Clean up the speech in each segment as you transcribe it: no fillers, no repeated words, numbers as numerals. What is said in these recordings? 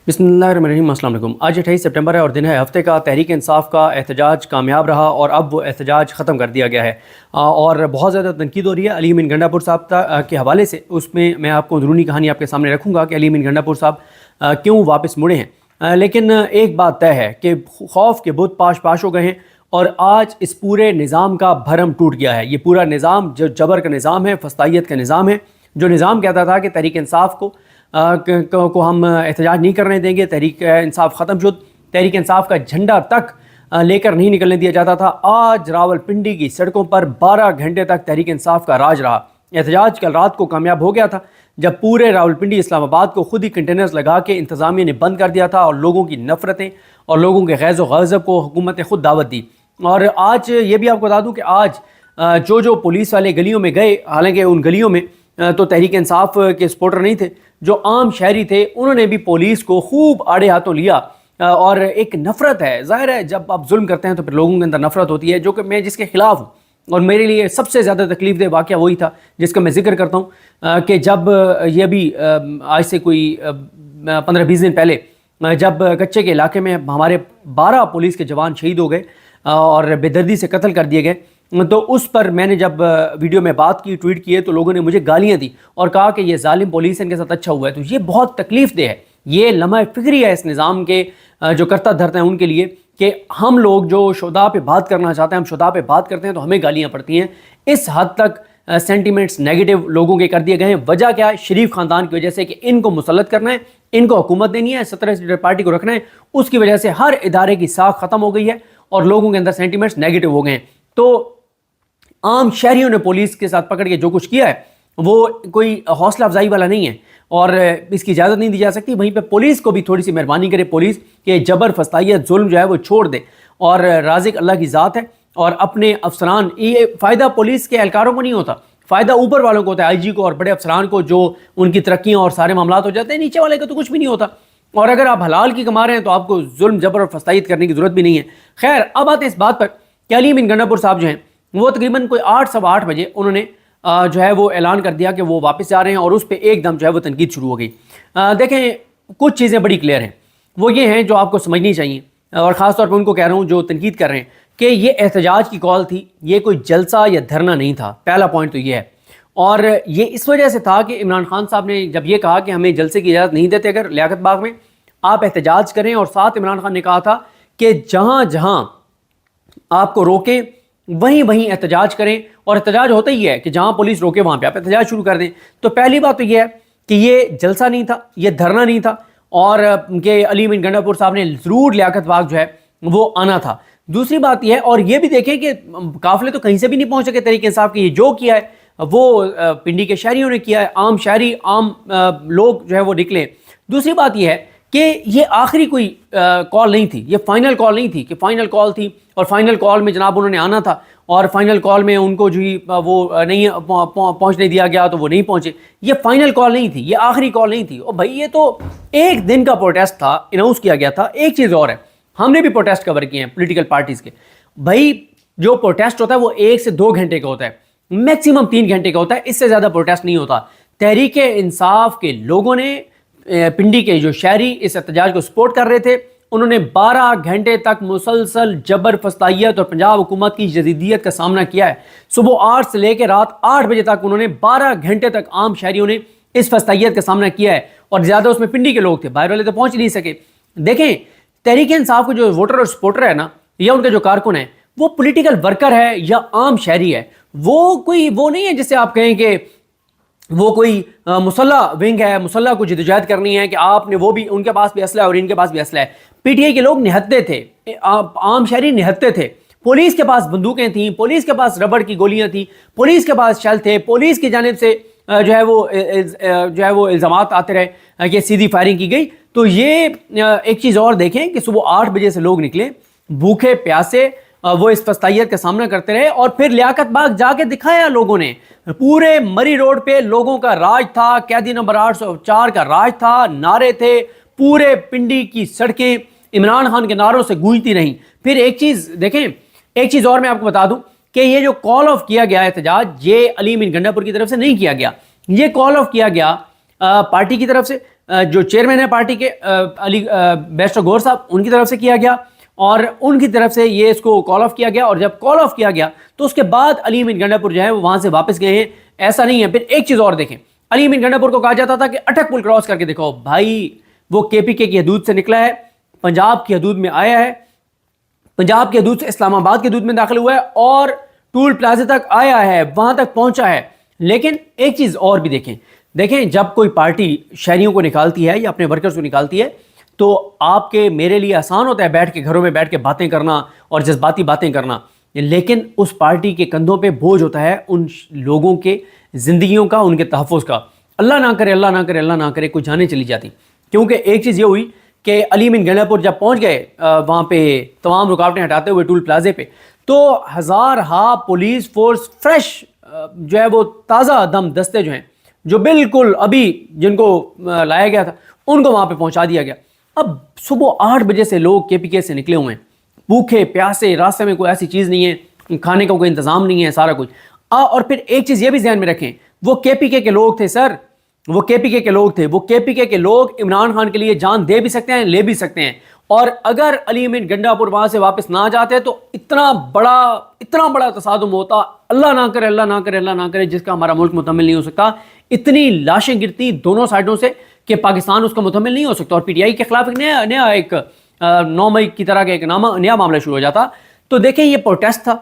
बिस्मिल्लाहिर्रहमानिर्रहीम। अस्सलाम वालेकुम। आज 28 सितंबर है और दिन है हफ्ते का। तहरीक इंसाफ का एहतजाज कामयाब रहा और अब वो एहतजाज ख़त्म कर दिया गया है और बहुत ज़्यादा तनकीद हो रही है अली अमीन गंडापुर साहब के हवाले से। उसमें मैं आपको अंदरूनी कहानी आपके सामने रखूँगा कि अली अमीन गंडापुर साहब क्यों वापस मुड़े हैं। लेकिन एक बात तय है कि खौफ के बुत पाश पाश हो गए हैं और आज इस पूरे निज़ाम का भरम टूट गया है। ये पूरा निज़ाम जो जबर का निज़ाम है, फस्तायत का निज़ाम है, जो निज़ाम कहता था कि तहरीक इंसाफ को हम एहतजाज नहीं करने देंगे, तहरीक इंसाफ ख़त्म शुद, तहरीक इंसाफ का झंडा तक लेकर नहीं निकलने दिया जाता था। आज रावलपिंडी की सड़कों पर 12 घंटे तक तहरीक इंसाफ का राज रहा। एहतजाज कल रात को कामयाब हो गया था जब पूरे रावलपिंडी इस्लामाबाद को खुद ही कंटेनर्स लगा के इंतज़ामिया ने बंद कर दिया था और लोगों की नफ़रतें और लोगों के गैज़ व गज़ब को हुकूमत ने खुद दावत दी। और आज ये भी आपको बता दूँ कि आज जो पुलिस वाले गलियों में गए, हालांकि उन गलियों में तो तहरीक इंसाफ के सपोर्टर नहीं थे, जो आम शहरी थे, उन्होंने भी पुलिस को खूब आड़े हाथों लिया। और एक नफ़रत है, ज़ाहिर है जब आप जुल्म करते हैं तो फिर लोगों के अंदर नफ़रत होती है, जो कि मैं जिसके ख़िलाफ़ हूँ। और मेरे लिए सबसे ज़्यादा तकलीफ़ दे वाक़या वही था जिसका मैं ज़िक्र करता हूँ कि जब ये भी आज से कोई 15-20 दिन पहले जब कच्चे के इलाके में हमारे 12 पुलिस के जवान शहीद हो गए और बेदर्दी से कत्ल कर दिए गए, तो उस पर मैंने जब वीडियो में बात की, ट्वीट किए, तो लोगों ने मुझे गालियां दी और कहा कि ये जालिम पुलिस इनके साथ अच्छा हुआ है। तो ये बहुत तकलीफ़ दे है, ये लम्हा फ़िक्री है इस निज़ाम के जो करता धरते हैं उनके लिए कि हम लोग जो शुदा पे बात करना चाहते हैं, हम शुदा पे बात करते हैं तो हमें गालियाँ पड़ती हैं। इस हद तक सेंटिमेंट्स नेगेटिव लोगों के कर दिए गए हैं। वजह क्या है? शरीफ ख़ानदान की वजह से कि इनको मुसल्लत करना है, इनको हुकूमत देनी है, 17 सीटर पार्टी को रखना है। उसकी वजह से हर इदारे की साख ख़त्म हो गई है और लोगों के अंदर सेंटिमेंट्स नेगेटिव हो गए हैं। तो आम शहरियों ने पुलिस के साथ पकड़ के जो कुछ किया है वो कोई हौसला अफजाई वाला नहीं है और इसकी इजाज़त नहीं दी जा सकती। वहीं पे पुलिस को भी थोड़ी सी मेहरबानी करे, पुलिस के जबर फस्तायत जुल्म जो है वो छोड़ दे और राज़िक अल्लाह की ज़ात है। और अपने अफसरान, ये फ़ायदा पुलिस के एहलकारों को नहीं होता, फ़ायदा ऊपर वालों को होता है, आईजी को और बड़े अफसरान को, जो उनकी तरक्कियाँ और सारे मामला हो जाते हैं। नीचे वाले का तो कुछ भी नहीं होता। और अगर आप हलाल की कमा रहे हैं तो आपको जुल्म जबर और फस्तायत करने की ज़रूरत भी नहीं है। खैर, अब आते हैं इस बात पर कि अली अमीन गंडापुर साहब जो हैं वो तकरीबन कोई 8-8:15 बजे उन्होंने जो है वो ऐलान कर दिया कि वो वापस जा रहे हैं और उस पर एकदम जो है वो तनकीद शुरू हो गई। देखें, कुछ चीज़ें बड़ी क्लियर हैं, वो ये हैं जो आपको समझनी चाहिए और ख़ास तौर पर उनको कह रहा हूँ जो तनकीद कर रहे हैं कि ये एहतजाज की कॉल थी, ये कोई जलसा या धरना नहीं था। पहला पॉइंट तो ये है। और ये इस वजह से था कि इमरान खान साहब ने जब ये कहा कि हमें जलसे की इजाज़त नहीं देते अगर लियाकत बाग में आप एहतजाज करें, और साथ इमरान खान ने कहा था कि जहाँ जहाँ आपको रोके वहीं वहीं एहतजाज करें। और एहतजाज होता ही है कि जहाँ पुलिस रोके वहाँ पे आप एहतजाज शुरू कर दें। तो पहली बात तो ये है कि ये जलसा नहीं था, ये धरना नहीं था और कि अली अमीन गंडापुर साहब ने ज़रूर लियाकत बाग जो है वो आना था। दूसरी बात यह है, और ये भी देखें कि काफ़िले तो कहीं से भी नहीं पहुँच सके तहरीक इंसाफ के। ये जो किया है वो पिंडी के शहरियों ने किया है, आम शहरी, आम लोग जो है वो निकले। दूसरी बात यह है कि ये आखिरी कोई कॉल नहीं थी, ये फाइनल कॉल नहीं थी कि फाइनल कॉल थी और फाइनल कॉल में जनाब उन्होंने आना था और फाइनल कॉल में उनको जो ही वो नहीं पहुंचने दिया गया तो वो नहीं पहुंचे। ये फाइनल कॉल नहीं थी, ये आखिरी कॉल नहीं थी। और भाई ये तो एक दिन का प्रोटेस्ट था, अनाउंस किया गया था। एक चीज़ और है, हमने भी प्रोटेस्ट कवर किए हैं पोलिटिकल पार्टीज़ के। भाई जो प्रोटेस्ट होता है वो 1 से 2 घंटे का होता है, मैक्सिमम 3 घंटे का होता है, इससे ज़्यादा प्रोटेस्ट नहीं होता। तहरीक इंसाफ के लोगों ने, पिंडी के जो शहरी इस एहतजाज को सपोर्ट कर रहे थे, उन्होंने 12 घंटे तक मुसलसल जबर फस्तायत और पंजाब हुकूमत की जदीदियत का सामना किया है। सुबह 8 से लेकर रात 8 बजे तक उन्होंने 12 घंटे तक आम शहरियों ने इस फस्तायत का सामना किया है और ज़्यादा उसमें पिंडी के लोग थे, बाहर वाले तो पहुँच नहीं सके। देखें, तहरीक इंसाफ के जो वोटर और सपोर्टर है ना, या उनके जो कारकुन है, वो पॉलिटिकल वर्कर है या आम शहरी है। वो कोई वो नहीं है जिससे आप कहें कि वो कोई मुसल्ला विंग है, मुसल्ला को जदोजहद करनी है कि आपने, वो भी उनके पास भी असला है और इनके पास भी असला है। पीटीआई के लोग निहत्ते थे, आम शहरी निहत्ते थे। पुलिस के पास बंदूकें थीं, पुलिस के पास रबड़ की गोलियां थी, पुलिस के पास शल थे, पुलिस की जानिब से जो है वो इल्ज़ामात आते रहे कि सीधी फायरिंग की गई। तो ये एक चीज़ और देखें कि सुबह 8 बजे से लोग निकले भूखे प्यासे, वो इस फस्तायत का सामना करते रहे और फिर लियाकत बाग जाके दिखाया लोगों ने। पूरे मरी रोड पे लोगों का राज था, कैदी नंबर 804 का राज था, नारे थे, पूरे पिंडी की सड़कें इमरान खान के नारों से गूंजती रहीं। फिर एक चीज़ देखें, एक चीज़ और मैं आपको बता दूं कि ये जो कॉल ऑफ किया गया एहतजाज, ये अली अमीन गंडापुर की तरफ से नहीं किया गया, ये कॉल ऑफ किया गया पार्टी की तरफ से, جو چیئرمین ہے پارٹی کے علی بیرسٹر گور صاحب، ان کی طرف سے کیا گیا اور ان کی طرف سے یہ اس کو کال آف کیا گیا، اور جب کال آف کیا گیا تو اس کے بعد علی امین گنڈا پور جو ہے وہ وہاں سے واپس گئے ہیں. ایسا نہیں ہے. پھر ایک چیز اور دیکھیں، علی امین گنڈا پور کو کہا جاتا تھا کہ اٹک پل کراس کر کے دکھاؤ. بھائی وہ کے پی کے کی حدود سے نکلا ہے، پنجاب کی حدود میں آیا ہے، پنجاب کی حدود سے اسلام آباد کی حدود میں داخل ہوا ہے اور ٹول پلازے تک آیا ہے، وہاں تک پہنچا ہے. لیکن ایک چیز اور بھی دیکھیں جب کوئی پارٹی شہریوں کو نکالتی ہے یا اپنے ورکرز کو نکالتی ہے تو آپ کے میرے لیے آسان ہوتا ہے بیٹھ کے گھروں میں بیٹھ کے باتیں کرنا اور جذباتی باتیں کرنا، لیکن اس پارٹی کے کندھوں پہ بوجھ ہوتا ہے ان لوگوں کے زندگیوں کا، ان کے تحفظ کا. اللہ نہ کرے، اللہ نہ کرے، اللہ نہ کرے کوئی جانیں چلی جاتی. کیونکہ ایک چیز یہ ہوئی کہ علی امین گنڈا پور جب پہنچ گئے وہاں پہ تمام رکاوٹیں ہٹاتے ہوئے ٹول پلازے پہ، تو ہزارہا پولیس فورس فریش جو ہے وہ تازہ دم دستے جو ہیں، جو بالکل ابھی جن کو لایا گیا تھا ان کو وہاں پہ پہنچا دیا گیا. اب صبح 8 بجے سے لوگ کے پی کے سے نکلے ہوئے ہیں، بھوکے پیاسے، راستے میں کوئی ایسی چیز نہیں ہے، کھانے کا کوئی انتظام نہیں ہے، سارا کچھ. اور پھر ایک چیز یہ بھی ذہن میں رکھیں، وہ کے پی کے لوگ تھے سر، وہ کے پی کے لوگ تھے. وہ کے پی کے لوگ عمران خان کے لیے جان دے بھی سکتے ہیں، لے بھی سکتے ہیں. اور اگر علی امین گنڈا پور وہاں سے واپس نہ جاتے تو اتنا بڑا تصادم ہوتا. اللہ نہ کرے، اللہ نہ کرے، اللہ نہ کرے، جس کا ہمارا ملک مکمل نہیں ہو سکتا. اتنی لاشیں گرتی دونوں سائڈوں سے کہ پاکستان اس کا مکمل نہیں ہو سکتا، اور پی ٹی آئی کے خلاف ایک نیا 9 مئی کی طرح کا ایک نیا معاملہ شروع ہو جاتا. تو دیکھیں یہ پروٹیسٹ تھا،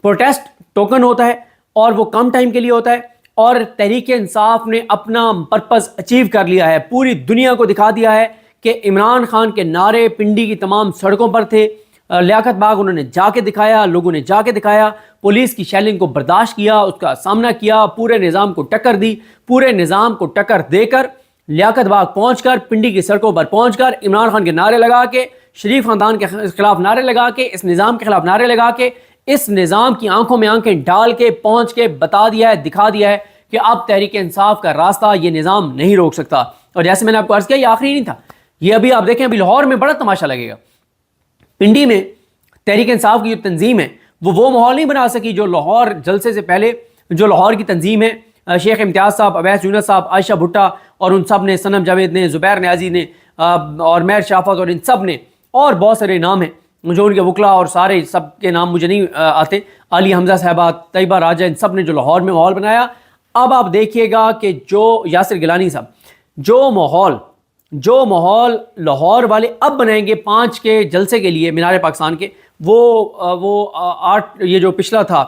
پروٹیسٹ ٹوکن ہوتا ہے اور وہ کم ٹائم کے لیے ہوتا ہے، اور تحریک انصاف نے اپنا پرپز اچیو کر لیا ہے. پوری دنیا کو دکھا دیا ہے کہ عمران خان کے نعرے پنڈی کی تمام سڑکوں پر تھے. لیاقت باغ انہوں نے جا کے دکھایا، لوگوں نے جا کے دکھایا، پولیس کی شیلنگ کو برداشت کیا، اس کا سامنا کیا، پورے نظام کو ٹکر دی. پورے نظام کو ٹکر دے کر لیاقت باغ پہنچ کر، پنڈی کی سڑکوں پر پہنچ کر عمران خان کے نعرے لگا کے، شریف خاندان کے خلاف نعرے لگا کے، اس نظام کے خلاف نعرے لگا کے، اس نظام کی آنکھوں میں آنکھیں ڈال کے پہنچ کے بتا دیا ہے، دکھا دیا ہے کہ اب تحریک انصاف کا راستہ یہ نظام نہیں روک سکتا. اور جیسے میں نے آپ کو عرض کیا، یہ آخری نہیں تھا، یہ ابھی آپ دیکھیں ابھی لاہور میں بڑا تماشا لگے گا. پنڈی میں تحریک انصاف کی جو تنظیم ہے وہ ماحول نہیں بنا سکی جو لاہور جلسے سے پہلے جو لاہور کی تنظیم ہے، شیخ امتیاز صاحب، اویس یونس صاحب، عائشہ بھٹا اور ان سب نے، صنم جاوید نے، زبیر نیازی نے اور مہر شافت اور ان سب نے، اور بہت سارے نام ہیں جو ان کے وکلا اور سارے سب کے نام مجھے نہیں آتے، علی حمزہ صاحبہ، طیبہ راجہ، ان سب نے جو لاہور میں ماحول بنایا. اب آپ دیکھیے گا کہ جو یاسر گیلانی صاحب جو ماحول لاہور والے اب بنائیں گے 5 کے جلسے کے لیے مینار پاکستان کے، وہ 8 یہ جو پچھلا تھا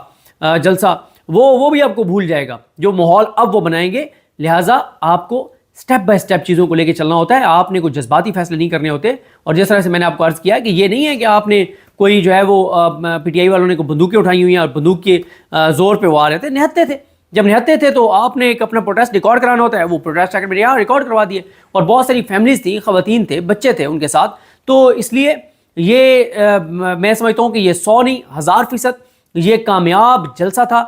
جلسہ وہ بھی آپ کو بھول جائے گا جو ماحول اب وہ بنائیں گے. لہٰذا آپ کو سٹیپ بائی سٹیپ چیزوں کو لے کے چلنا ہوتا ہے، آپ نے کوئی جذباتی فیصلے نہیں کرنے ہوتے. اور جس طرح سے میں نے آپ کو عرض کیا کہ یہ نہیں ہے کہ آپ نے کوئی جو ہے وہ پی ٹی آئی والوں نے کوئی بندوقیں اٹھائی ہوئی ہیں اور بندوق کے زور پہ وہ آ رہے تھے. نہتے تھے، جب نہتے تھے تو آپ نے ایک اپنا پروٹیسٹ ریکارڈ کرانا ہوتا ہے، وہ پروٹیسٹ آ کر ریکارڈ کروا دیے. اور بہت ساری فیملیز تھیں، خواتین تھے، بچے تھے ان کے ساتھ. تو اس لیے یہ میں سمجھتا ہوں کہ یہ 100 نہیں 1000% یہ کامیاب جلسہ تھا،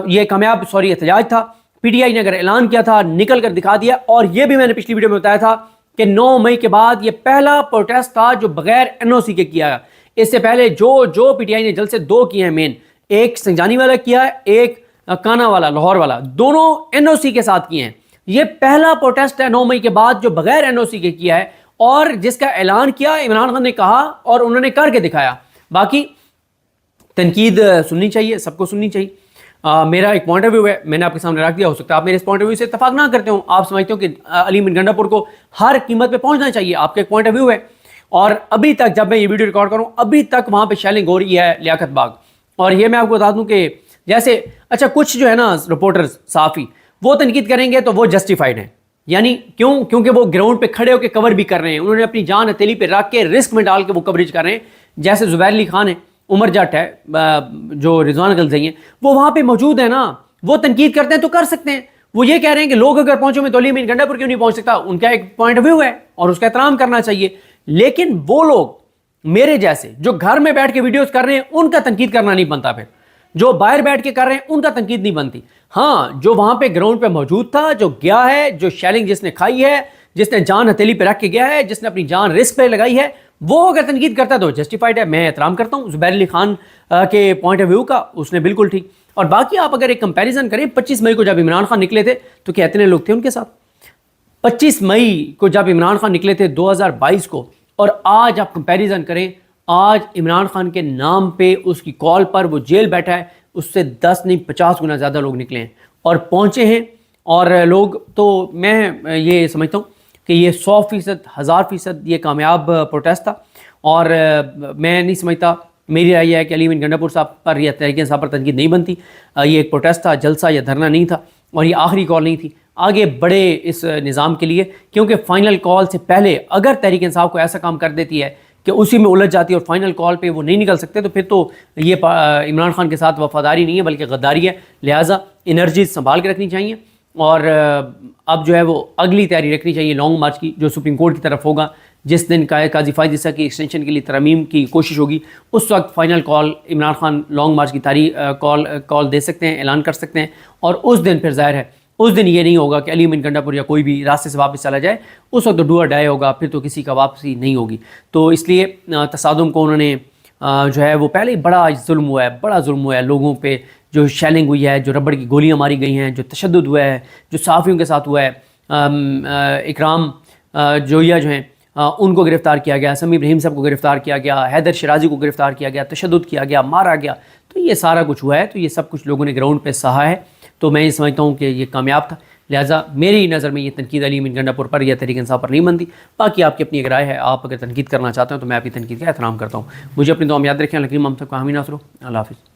یہ کامیاب احتجاج تھا. پی ٹی آئی نے اگر اعلان کیا تھا، نکل کر دکھا دیا. اور یہ بھی میں نے پچھلی ویڈیو میں بتایا تھا کہ 9 مئی کے بعد یہ پہلا پروٹیسٹ تھا جو بغیر این او سی کے کیا. اس سے پہلے جو پی ٹی آئی نے جلسے 2 کیے ہیں مین، ایک سنجانی والا کیا ہے، ایک کانا والا لاہور والا، دونوں این او سی کے ساتھ کیے ہیں. یہ پہلا پروٹیسٹ ہے 9 مئی کے بعد جو بغیر این او سی کے کیا ہے، اور جس کا اعلان کیا عمران خان نے کہا اور انہوں نے کر کے دکھایا. باقی تنقید سننی چاہیے، سب کو سننی چاہیے. میرا ایک پوائنٹ آف ویو ہے، میں نے آپ کے سامنے رکھ دیا. ہو سکتا ہے آپ میرے اس پوائنٹ آف ویو سے اتفاق نہ کرتے ہوں، آپ سمجھتے ہو کہ علی امین گنڈا پور کو ہر قیمت پہ پہنچنا چاہیے، آپ کا ایک پوائنٹ آف ویو ہے. اور ابھی تک جب میں یہ ویڈیو ریکارڈ کروں ابھی تک وہاں پہ شیلنگ ہو رہی ہے لیاقت باغ. اور یہ میں آپ کو بتا دوں کہ جیسے اچھا کچھ جو ہے نا رپورٹرز صحافی وہ تنقید کریں گے تو وہ جسٹیفائڈ ہیں، یعنی کیونکہ وہ گراؤنڈ پہ کھڑے ہو کے کور بھی کر رہے ہیں، انہوں نے اپنی جان ہتھیلی پہ رکھ کے رسک میں ڈال کے وہ کوریج کر رہے ہیں. جیسے زبیر علی خان ہے، عمر جٹ ہے، جو رضوان غلزئی ہیں، وہ وہاں پہ موجود ہیں نا، وہ تنقید کرتے ہیں تو کر سکتے ہیں. وہ یہ کہہ رہے ہیں کہ لوگ اگر پہنچو میں تو علی امین گنڈا پور کیوں نہیں پہنچ سکتا، ان کا ایک پوائنٹ آف ویو ہے اور اس کا احترام کرنا چاہیے. لیکن وہ لوگ میرے جیسے جو گھر میں بیٹھ کے ویڈیوز کر رہے ہیں ان کا تنقید کرنا نہیں بنتا، پھر جو باہر بیٹھ کے کر رہے ہیں ان کا تنقید نہیں بنتی. ہاں جو وہاں پہ گراؤنڈ پہ موجود تھا، جو گیا ہے، جو شیلنگ جس نے کھائی ہے، جس نے جان ہتھیلی پہ رکھ کے گیا ہے، جس نے اپنی جان رسک پہ لگائی ہے، وہ اگر تنقید کرتا ہے تو جسٹیفائڈ ہے. میں احترام کرتا ہوں زبیر علی خان کے پوائنٹ آف ویو کا، اس نے بالکل ٹھیک. اور باقی آپ اگر ایک کمپیریزن کریں 25 مئی کو جب عمران خان نکلے تھے تو کیا اتنے لوگ تھے ان کے ساتھ؟ 25 मई को जब इमरान खान निकले थे 2022 को, और आज आप कंपैरिजन करें, आज इमरान खान के नाम पे उसकी कॉल पर वो जेल बैठा है, उससे 10 नहीं 50 गुना ज़्यादा लोग निकले हैं और पहुँचे हैं। और लोग, तो मैं ये समझता हूँ कि ये 100%, 1000% ये कामयाब प्रोटेस्ट था। और मैं नहीं समझता, मेरी राय है कि अली अमीन गंडापुर साहब पर या तहरीक इंसाफ पर तनकीद नहीं बनती। ये एक प्रोटेस्ट था, जलसा या धरना नहीं था, और ये आखिरी कॉल नहीं थी। आगे बढ़े इस निज़ाम के लिए, क्योंकि फ़ाइनल कॉल से पहले अगर तहरीक इंसाफ को ऐसा काम कर देती है कि उसी में उलझ जाती है और फाइनल कॉल पे वो नहीं निकल सकते, तो फिर तो ये इमरान खान के साथ वफादारी नहीं है बल्कि गद्दारी है। लिहाजा एनर्जी संभाल के रखनी चाहिए, और अब जो है वो अगली तैयारी रखनी चाहिए लॉन्ग मार्च की, जो सुप्रीम कोर्ट की तरफ होगा। जिस दिन काजी फायद ईसा की एक्सटेंशन के लिए तरमीम की कोशिश होगी, उस वक्त final call Imran Khan long march की तारीख कॉल दे सकते हैं, ऐलान कर सकते हैं। और उस दिन फिर ज़ाहिर है, उस दिन ये नहीं होगा कि अली अमीन गंडापुर या कोई भी रास्ते से वापस चला जाए, उस वक्त तो डू और डाई होगा, फिर तो किसी का वापसी नहीं होगी। तो इसलिए तसादुम को उन्होंने जो है वो पहले ही बड़ा जुल्म हुआ है, बड़ा जुल्म हुआ है लोगों पे, जो शेलिंग हुई है, जो रबड़ की गोलियां मारी गई हैं, जो तशद्दुद हुआ है, जो सहाफ़ियों के साथ हुआ है। इकराम जोया जो हैं उनको गिरफ़्तार किया गया, समी इब्राहिम साहब को गिरफ़्तार किया गया, हैदर शराजी को गिरफ़्तार किया गया, तशद्दुद किया गया, मारा गया। तो ये सारा कुछ हुआ है, तो ये सब कुछ लोगों ने ग्राउंड पे सहा है। तो मैं ये समझता हूँ कि ये कामयाब था। लिहाजा मेरी नज़र में ये तनकीद अली अमीन गंडापुर पर या तहरीक इंसाफ पर नहीं बनती। बाकी आपकी अपनी एक राय है, आप अगर तनकीद करना चाहते हो तो मैं आपकी तनकीद का एहतराम करता हूँ। मुझे अपनी दुआ में याद रखें। लकीम हम सबको हामी नासरो। अल्लाह हाफ़िज़।